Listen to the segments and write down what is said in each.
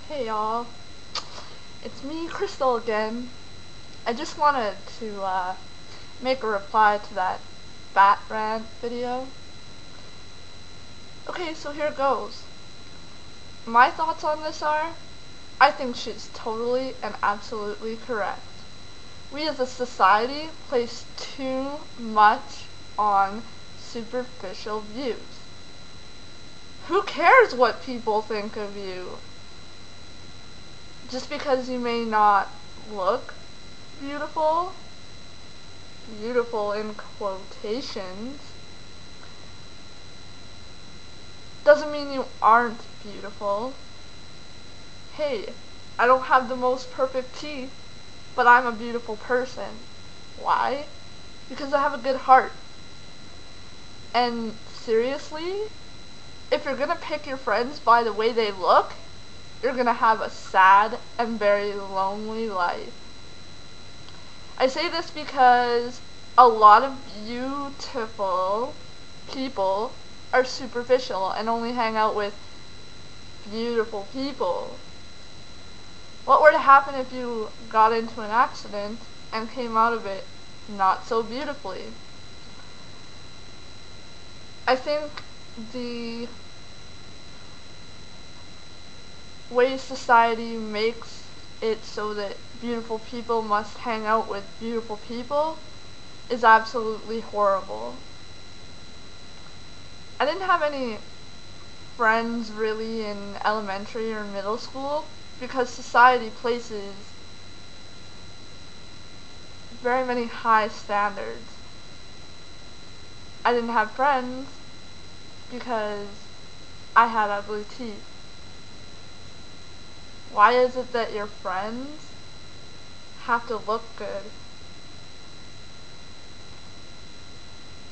Hey y'all, it's me, Crystal again. I just wanted to make a reply to that FAT RANT video. Okay, so here goes. My thoughts on this are, I think she's totally and absolutely correct. We as a society place too much on superficial views. Who cares what people think of you? Just because you may not look beautiful in quotations, doesn't mean you aren't beautiful. Hey, I don't have the most perfect teeth, but I'm a beautiful person. Why? Because I have a good heart. And seriously, if you're gonna pick your friends by the way they look, you're gonna have a sad and very lonely life. I say this because a lot of beautiful people are superficial and only hang out with beautiful people. What were to happen if you got into an accident and came out of it not so beautifully? I think the way society makes it so that beautiful people must hang out with beautiful people is absolutely horrible. I didn't have any friends really in elementary or middle school because society places very many high standards. I didn't have friends because I had ugly teeth. Why is it that your friends have to look good?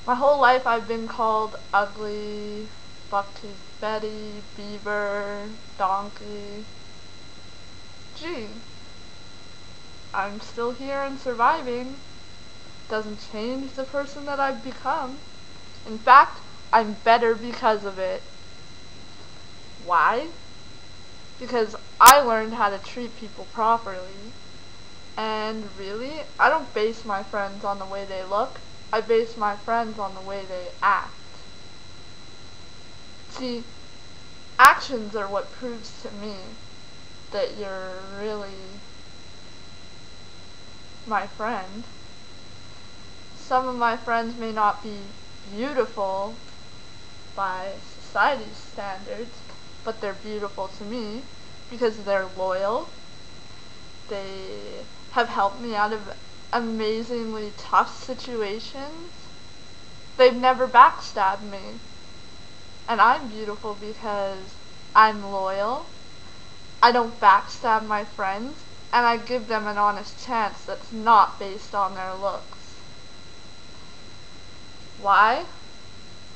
My whole life I've been called ugly, buck-toothed Betty, beaver, donkey. Gee, I'm still here and surviving. Doesn't change the person that I've become. In fact, I'm better because of it. Why? Because I learned how to treat people properly. And really, I don't base my friends on the way they look. I base my friends on the way they act. See, actions are what proves to me that you're really my friend. Some of my friends may not be beautiful by society's standards, but they're beautiful to me because they're loyal. They have helped me out of amazingly tough situations. They've never backstabbed me. And I'm beautiful because I'm loyal. I don't backstab my friends, and I give them an honest chance that's not based on their looks. Why?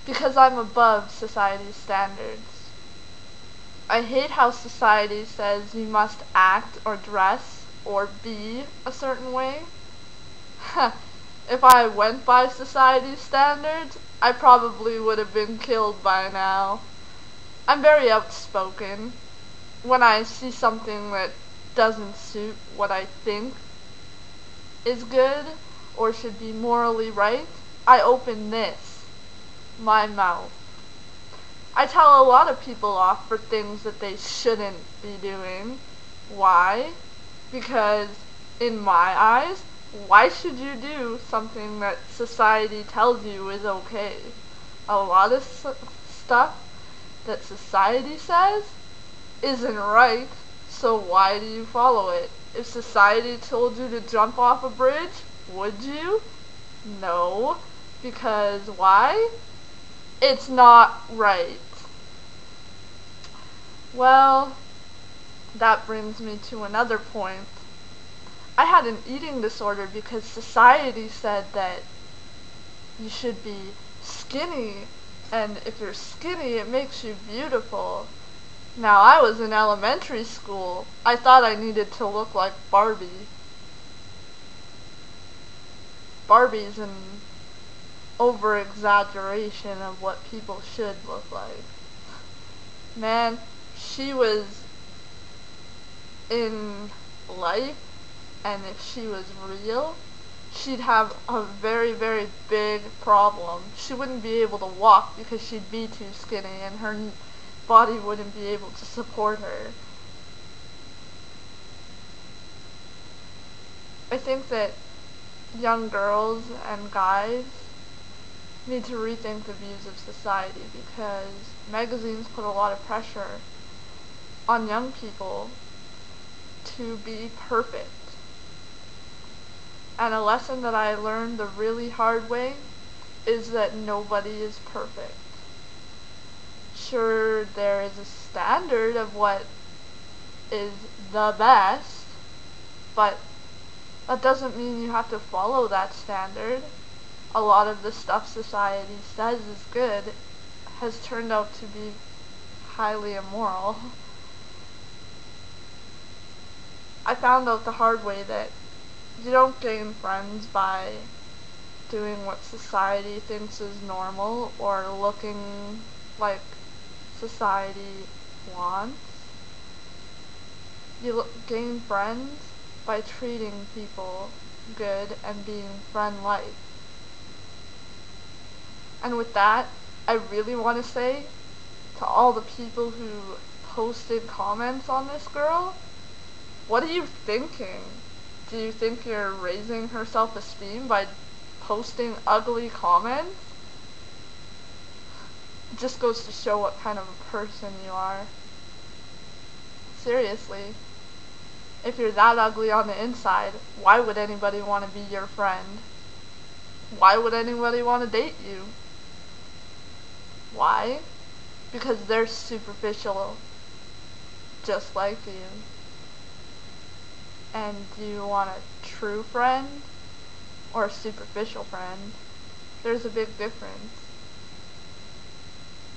Because I'm above society's standards. I hate how society says you must act or dress or be a certain way. If I went by society's standards, I probably would have been killed by now. I'm very outspoken. When I see something that doesn't suit what I think is good or should be morally right, I open my mouth. I tell a lot of people off for things that they shouldn't be doing. Why? Because in my eyes, why should you do something that society tells you is okay? A lot of stuff that society says isn't right, so why do you follow it? If society told you to jump off a bridge, would you? No. Because why? It's not right. Well, that brings me to another point. I had an eating disorder because society said that you should be skinny, and if you're skinny, it makes you beautiful. Now, I was in elementary school. I thought I needed to look like Barbie. Barbie's an over-exaggeration of what people should look like. Man, she was in life, and if she was real, she'd have a very, very big problem. She wouldn't be able to walk because she'd be too skinny and her body wouldn't be able to support her. I think that young girls and guys need to rethink the views of society because magazines put a lot of pressure on young people to be perfect. And a lesson that I learned the really hard way is that nobody is perfect. Sure, there is a standard of what is the best, but that doesn't mean you have to follow that standard. A lot of the stuff society says is good has turned out to be highly immoral. I found out the hard way that you don't gain friends by doing what society thinks is normal or looking like society wants. You gain friends by treating people good and being friend-like. And with that, I really want to say to all the people who posted comments on this girl, what are you thinking? Do you think you're raising her self-esteem by posting ugly comments? It just goes to show what kind of a person you are. Seriously. If you're that ugly on the inside, why would anybody want to be your friend? Why would anybody want to date you? Why? Because they're superficial, just like you. And do you want a true friend or a superficial friend? There's a big difference.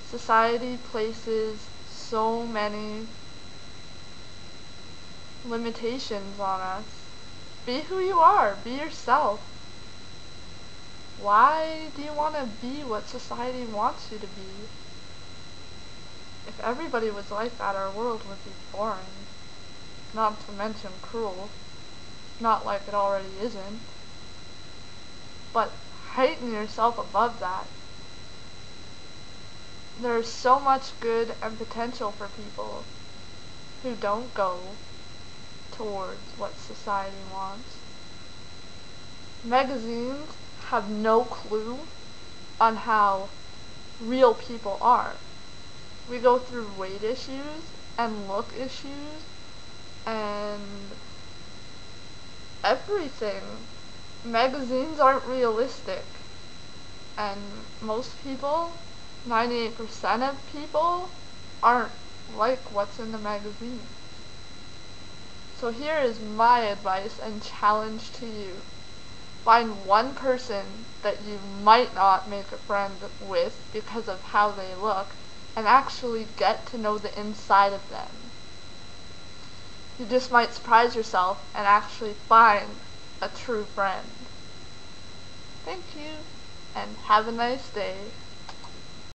Society places so many limitations on us. Be who you are. Be yourself. Why do you want to be what society wants you to be? If everybody was like that, our world would be boring. Not to mention cruel. Not like it already isn't. But heighten yourself above that. There's so much good and potential for people who don't go towards what society wants. Magazines have no clue on how real people are. We go through weight issues and look issues and everything. Magazines aren't realistic, and most people, 98% of people, aren't like what's in the magazine. So here is my advice and challenge to you. Find one person that you might not make a friend with because of how they look, and actually get to know the inside of them. You just might surprise yourself and actually find a true friend. Thank you, and have a nice day.